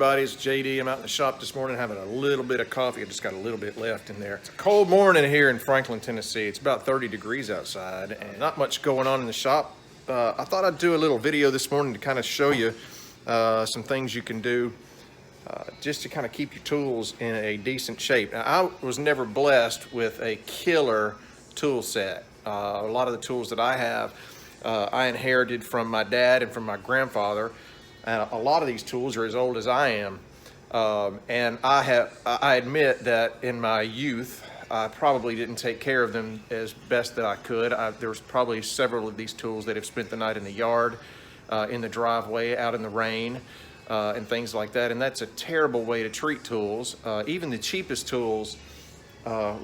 everybody, it's JD. I'm out in the shop this morning having a little bit of coffee. I just got a little bit left in there. It's a cold morning here in Franklin, Tennessee. It's about 30 degrees outside and not much going on in the shop. I thought I'd do a little video this morning to kind of show you some things you can do just to kind of keep your tools in a decent shape. Now, I was never blessed with a killer tool set. A lot of the tools that I have, I inherited from my dad and from my grandfather. And a lot of these tools are as old as I am. And I admit that in my youth, I probably didn't take care of them as best that I could. There's probably several of these tools that have spent the night in the yard, in the driveway, out in the rain, and things like that. And that's a terrible way to treat tools. Even the cheapest tools,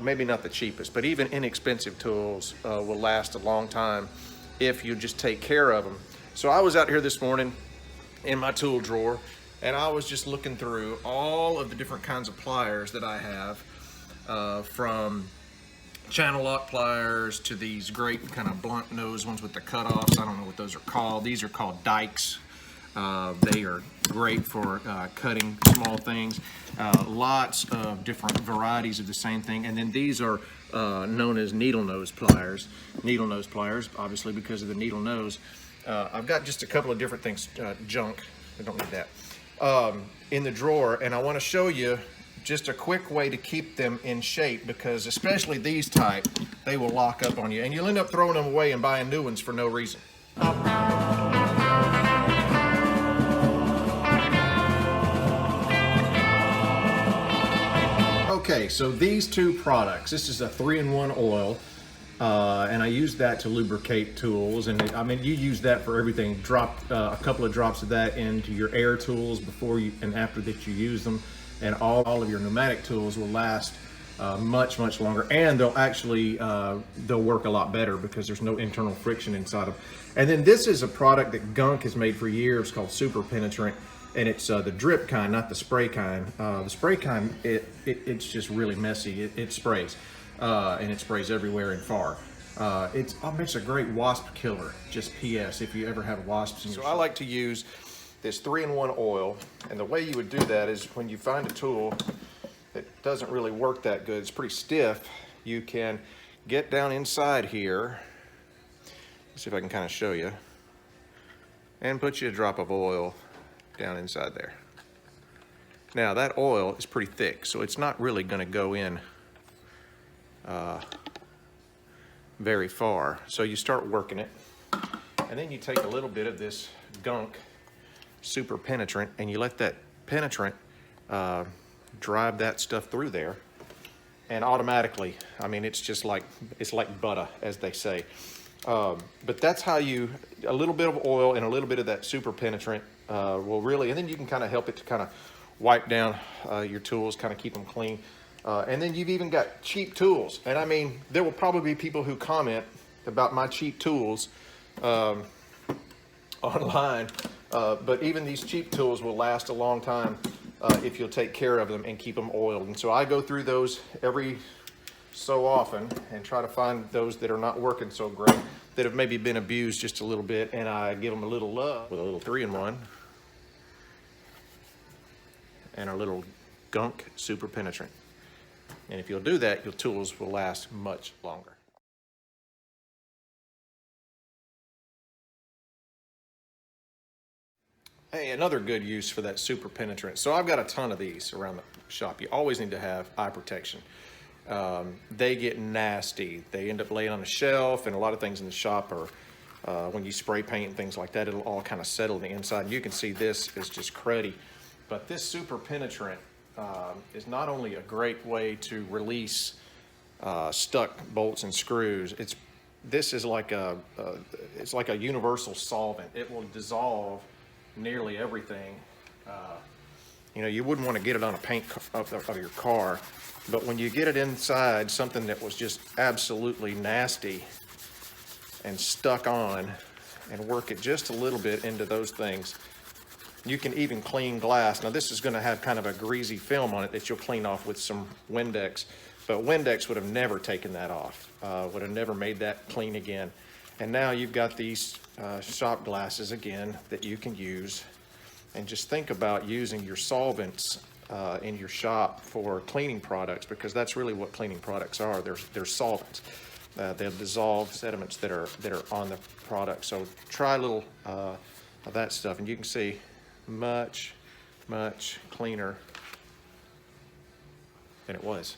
maybe not the cheapest, but even inexpensive tools will last a long time if you just take care of them. So I was out here this morning in my tool drawer, and I was just looking through all of the different kinds of pliers that I have, from channel lock pliers to these great kind of blunt nose ones with the cutoffs. I don't know what those are called. These are called dikes. They are great for cutting small things. Lots of different varieties of the same thing. And then these are known as needle nose pliers. Needle nose pliers, obviously because of the needle nose. I've got just a couple of different things, junk, I don't need that, in the drawer, and I want to show you just a quick way to keep them in shape, because especially these type, they will lock up on you, and you'll end up throwing them away and buying new ones for no reason. Okay, so these two products, this is a 3-in-1 oil. And I use that to lubricate tools, and I mean, you use that for everything. Drop a couple of drops of that into your air tools before you and after that you use them, and all of your pneumatic tools will last much longer, and they'll actually they'll work a lot better because there's no internal friction inside them. And then this is a product that Gunk has made for years called Super Penetrant, and it's the drip kind, not the spray kind. The spray kind, it's just really messy. It sprays. And it sprays everywhere and far. It's a great wasp killer, just PS, if you ever have wasps in your shop. I like to use this 3-in-1 oil, and the way you would do that is when you find a tool that doesn't really work that good, it's pretty stiff, you can get down inside here, let's see if I can kind of show you, and put you a drop of oil down inside there. Now that oil is pretty thick, so it's not really going to go in very far. So you start working it, and then you take a little bit of this Gunk Super Penetrant, and you let that penetrant drive that stuff through there, and automatically, I mean, it's like butter, as they say. But that's how a little bit of oil and a little bit of that Super Penetrant will really, and then you can kind of help it to kind of wipe down your tools, kind of keep them clean. And then you've even got cheap tools. And I mean, there will probably be people who comment about my cheap tools online. But even these cheap tools will last a long time if you'll take care of them and keep them oiled. And so I go through those every so often and try to find those that are not working so great, that have maybe been abused just a little bit, and I give them a little love with a little 3-in-1 and a little Gunk Super Penetrant. And if you'll do that, your tools will last much longer. Hey, another good use for that Super Penetrant. So I've got a ton of these around the shop. You always need to have eye protection. They get nasty. They end up laying on a shelf, and a lot of things in the shop are, when you spray paint and things like that, it'll all kind of settle on the inside. And you can see this is just cruddy. But this Super Penetrant is not only a great way to release stuck bolts and screws. This is like it's like a universal solvent. It will dissolve nearly everything. You know, you wouldn't want to get it on a paint of your car, but when you get it inside something that was just absolutely nasty and stuck on, and work it just a little bit into those things, you can even clean glass. Now this is going to have kind of a greasy film on it that you'll clean off with some Windex, but Windex would have never taken that off, would have never made that clean again. And now you've got these shop glasses again that you can use and just think about using your solvents in your shop for cleaning products, because that's really what cleaning products are. They're solvents. They'll dissolve sediments that are on the product. So try a little of that stuff, and you can see much cleaner than it was.